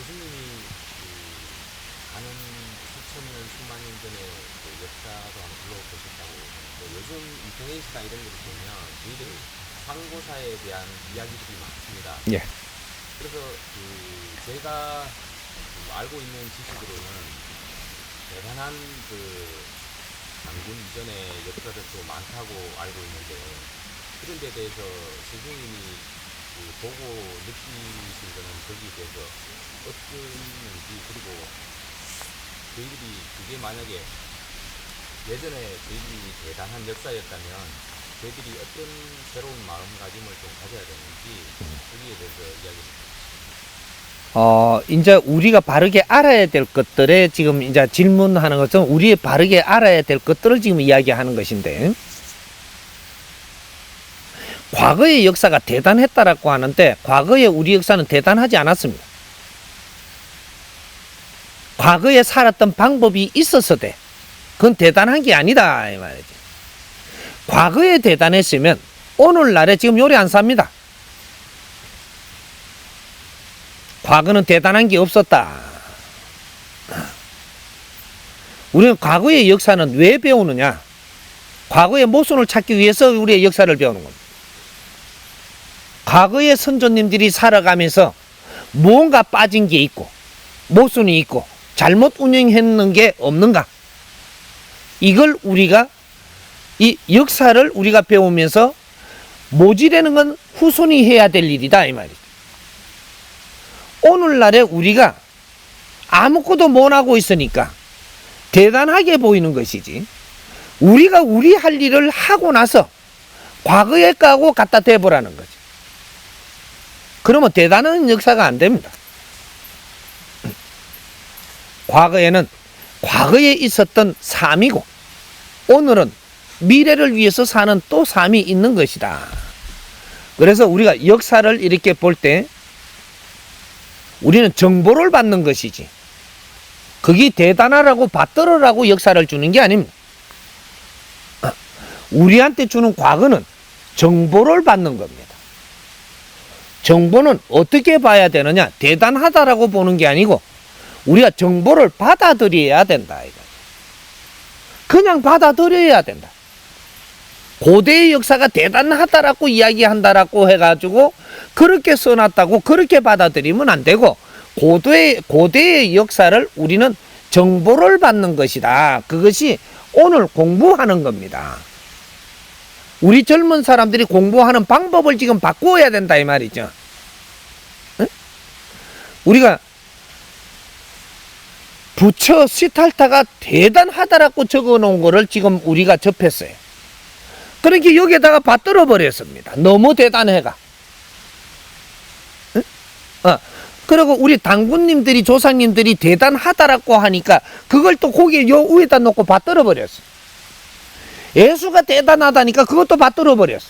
스승님이 가는 수천 년, 수만 년 전에 역사도 한번 불러보셨다고 요즘 인터넷이나 이런 걸 보면 저희들 상고사에 대한 이야기들이 많습니다. 예. 그래서 제가 알고 있는 지식으로는 대단한 장군 이전의 역사들도 많다고 알고 있는데 그런 데 대해서 스승님이 보고 느끼신 거는 거기에 대해서 어떤지, 그리고 저희들이 그게 만약에 예전에 저희들이 대단한 역사였다면 저희들이 어떤 새로운 마음가짐을 좀 가져야 되는지 거기에 대해서 이야기를 이제 우리가 바르게 알아야 될 것들에 지금 이제 질문하는 것은 우리 바르게 알아야 될 것들을 지금 이야기하는 것인데, 과거의 역사가 대단했다라고 하는데 과거의 우리 역사는 대단하지 않았습니다. 과거에 살았던 방법이 있어서 돼. 그건 대단한 게 아니다 이 말이지. 과거에 대단했으면 오늘날에 지금 요리 안 삽니다. 과거는 대단한 게 없었다. 우리는 과거의 역사는 왜 배우느냐? 과거의 모순을 찾기 위해서 우리의 역사를 배우는 겁니다. 과거의 선조님들이 살아가면서 뭔가 빠진 게 있고 모순이 있고 잘못 운영했는 게 없는가? 이걸 우리가 이 역사를 우리가 배우면서 모지라는 건 후손이 해야 될 일이다 이 말이죠. 오늘날에 우리가 아무것도 못하고 있으니까 대단하게 보이는 것이지, 우리가 우리 할 일을 하고 나서 과거에 까고 갖다 대보라는 거죠. 그러면 대단한 역사가 안 됩니다. 과거에는 과거에 있었던 삶이고 오늘은 미래를 위해서 사는 또 삶이 있는 것이다. 그래서 우리가 역사를 이렇게 볼 때 우리는 정보를 받는 것이지 그게 대단하라고 받들으라고 역사를 주는 게 아닙니다. 우리한테 주는 과거는 정보를 받는 겁니다. 정보는 어떻게 봐야 되느냐? 대단하다라고 보는 게 아니고 우리가 정보를 받아들여야 된다. 그냥 받아들여야 된다. 고대의 역사가 대단하다라고 이야기한다라고 해가지고 그렇게 써놨다고 그렇게 받아들이면 안 되고, 고대의 역사를 우리는 정보를 받는 것이다. 그것이 오늘 공부하는 겁니다. 우리 젊은 사람들이 공부하는 방법을 지금 바꾸어야 된다 이 말이죠. 응? 우리가 부처 시탈타가 대단하다라고 적어놓은 거를 지금 우리가 접했어요. 그러니까 여기에다가 받들어 버렸습니다. 너무 대단해가. 응? 그리고 우리 당군님들이 조상님들이 대단하다라고 하니까 그걸 또 거기에 요 위에다 놓고 받들어 버렸어. 예수가 대단하다니까 그것도 받들어 버렸어.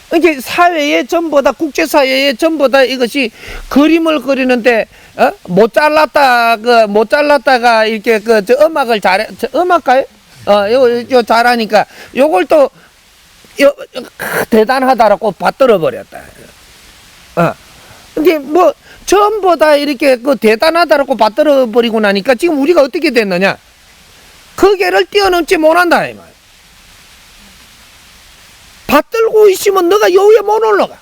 그러니까 사회에 전부 다, 국제사회에 전부 다 이것이 그림을 그리는데 못 잘랐다가 이렇게 음악을 잘해, 음악가요? 요 잘하니까 요걸 또 대단하다라고 받들어 버렸다. 근데 뭐 전부 다 이렇게 대단하다라고 받들어 버리고 나니까 지금 우리가 어떻게 됐느냐? 그 개를 뛰어넘지 못한다 이 말. 받들고 있으면 너가 요 위에 못 올라가.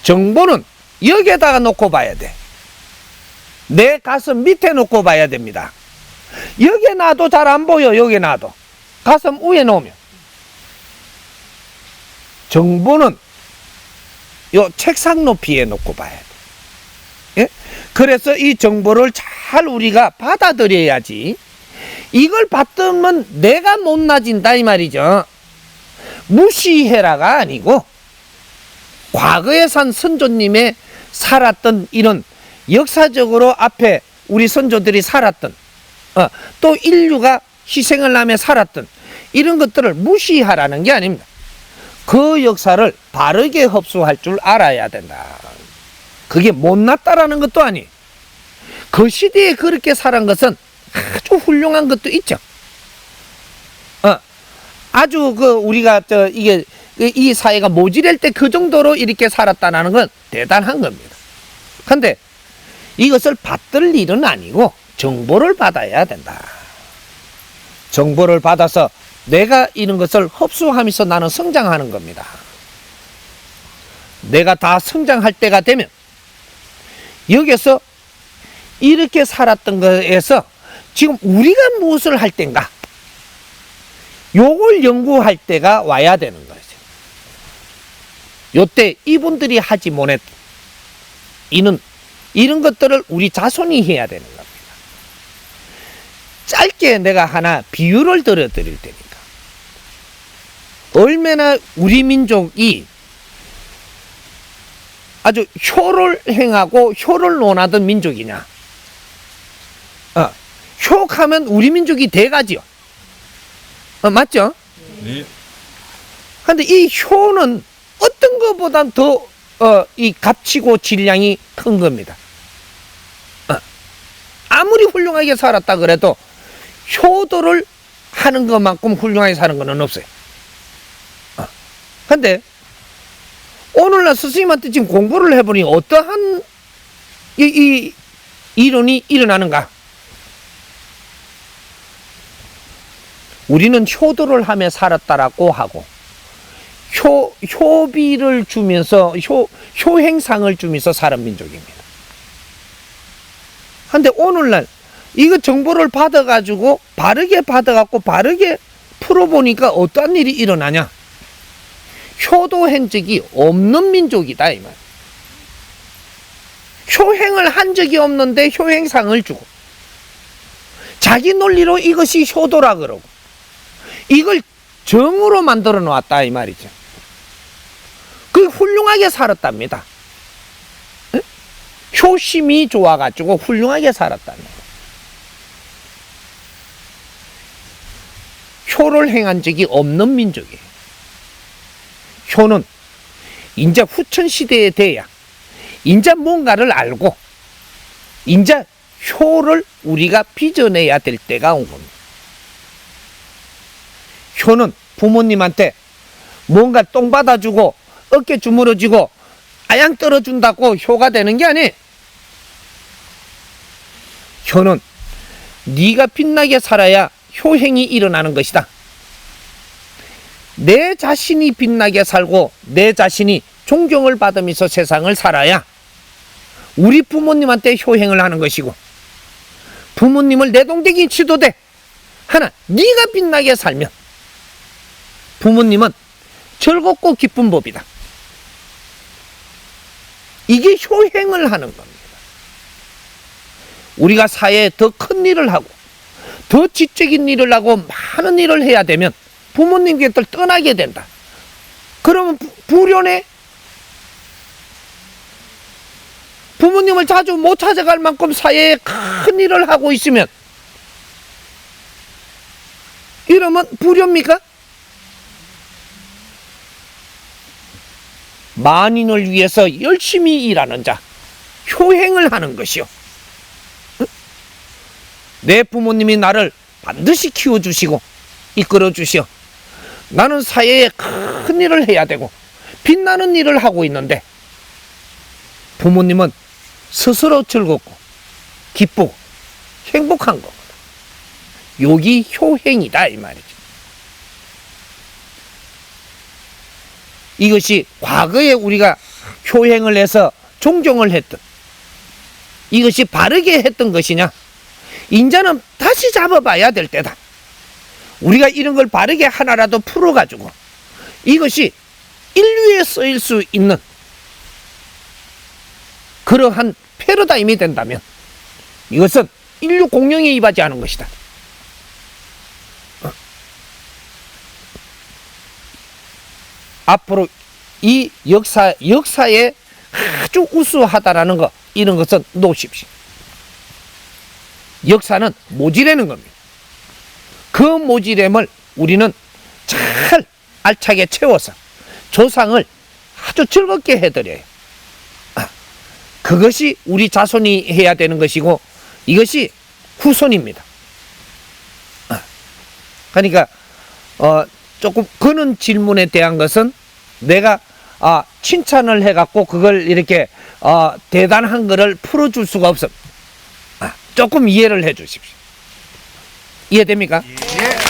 정보는 여기에다가 놓고 봐야 돼. 내 가슴 밑에 놓고 봐야 됩니다. 여기에 놔도 잘 안 보여. 여기에 놔도 가슴 위에 놓으면. 정보는 요 책상 높이에 놓고 봐야 돼. 예? 그래서 이 정보를 잘 우리가 받아들여야지. 이걸 받으면 내가 못나진다 이 말이죠. 무시해라가 아니고 과거에 산 선조님의 살았던 이런 역사적으로 앞에 우리 선조들이 살았던 또 인류가 희생을 하며 살았던 이런 것들을 무시하라는 게 아닙니다. 그 역사를 바르게 흡수할 줄 알아야 된다. 그게 못났다라는 것도 아니. 그 시대에 그렇게 살은 것은 아주 훌륭한 것도 있죠. 아주 우리가 이게 이 사회가 모질할 때 그 정도로 이렇게 살았다는 건 대단한 겁니다. 근데 이것을 받들 일은 아니고 정보를 받아야 된다. 정보를 받아서 내가 이런 것을 흡수하면서 나는 성장하는 겁니다. 내가 다 성장할 때가 되면 여기서 이렇게 살았던 거에서 지금 우리가 무엇을 할 때인가? 요걸 연구할 때가 와야 되는 거죠. 요때 이분들이 하지 못했던 이런 것들을 우리 자손이 해야 되는 겁니다. 짧게 내가 하나 비유를 들어드릴 테니까. 얼마나 우리 민족이 아주 효를 행하고 효를 논하던 민족이냐. 효하면 우리 민족이 대가지요. 맞죠? 네. 근데 이 효는 어떤 것보단 더 이 값치고 질량이 큰 겁니다. 아무리 훌륭하게 살았다 그래도 효도를 하는 것만큼 훌륭하게 사는 것은 없어요. 근데 오늘날 스승님한테 지금 공부를 해보니 어떠한 이 이론이 일어나는가? 우리는 효도를 하며 살았다라고 하고 효비를 주면서 효행상을 주면서 살은 민족입니다. 근데 오늘날 이거 정보를 받아가지고 바르게 받아갖고 바르게 풀어보니까 어떠한 일이 일어나냐? 효도한 적이 없는 민족이다 이 말. 효행을 한 적이 없는데 효행상을 주고 자기 논리로 이것이 효도라 그러고 이걸 정으로 만들어 놓았다 이 말이죠. 그 훌륭하게 살았답니다. 응? 효심이 좋아가지고 훌륭하게 살았다는 거예요. 효를 행한 적이 없는 민족이에요. 효는 인제 후천 시대에 돼야 인제 뭔가를 알고 인제 효를 우리가 빚어내야 될 때가 온 겁니다. 효는 부모님한테 뭔가 똥 받아주고 어깨 주물어주고 아양 떨어준다고 효가 되는 게 아니에요. 효는 네가 빛나게 살아야 효행이 일어나는 것이다. 내 자신이 빛나게 살고 내 자신이 존경을 받으면서 세상을 살아야 우리 부모님한테 효행을 하는 것이고 부모님을 내동댕이 치도 돼. 하나 네가 빛나게 살면 부모님은 즐겁고 기쁜 법이다. 이게 효행을 하는 겁니다. 우리가 사회에 더 큰 일을 하고 더 지적인 일을 하고 많은 일을 해야 되면 부모님 곁을 떠나게 된다. 그러면 불효네? 부모님을 자주 못 찾아갈 만큼 사회에 큰 일을 하고 있으면 이러면 불효입니까? 만인을 위해서 열심히 일하는 자, 효행을 하는 것이요. 내 부모님이 나를 반드시 키워주시고 이끌어주시오. 나는 사회에 큰 일을 해야 되고 빛나는 일을 하고 있는데 부모님은 스스로 즐겁고 기쁘고 행복한 겁니다. 여기 효행이다 이 말이죠. 이것이 과거에 우리가 효행을 해서 존경을 했던 이것이 바르게 했던 것이냐? 인자는 다시 잡아봐야 될 때다. 우리가 이런 걸 바르게 하나라도 풀어가지고 이것이 인류에 쓰일 수 있는 그러한 패러다임이 된다면 이것은 인류 공룡에 입하지 않은 것이다. 앞으로 이 역사에 아주 우수하다라는 거 이런 것은 놓으십시오. 역사는 모지라는 겁니다. 그 모지램을 우리는 잘 알차게 채워서 조상을 아주 즐겁게 해드려요. 그것이 우리 자손이 해야 되는 것이고 이것이 후손입니다. 그러니까 조금 그런 질문에 대한 것은 내가 칭찬을 해갖고 그걸 이렇게 대단한 거를 풀어줄 수가 없어. 조금 이해를 해 주십시오. 이해됩니까? 예.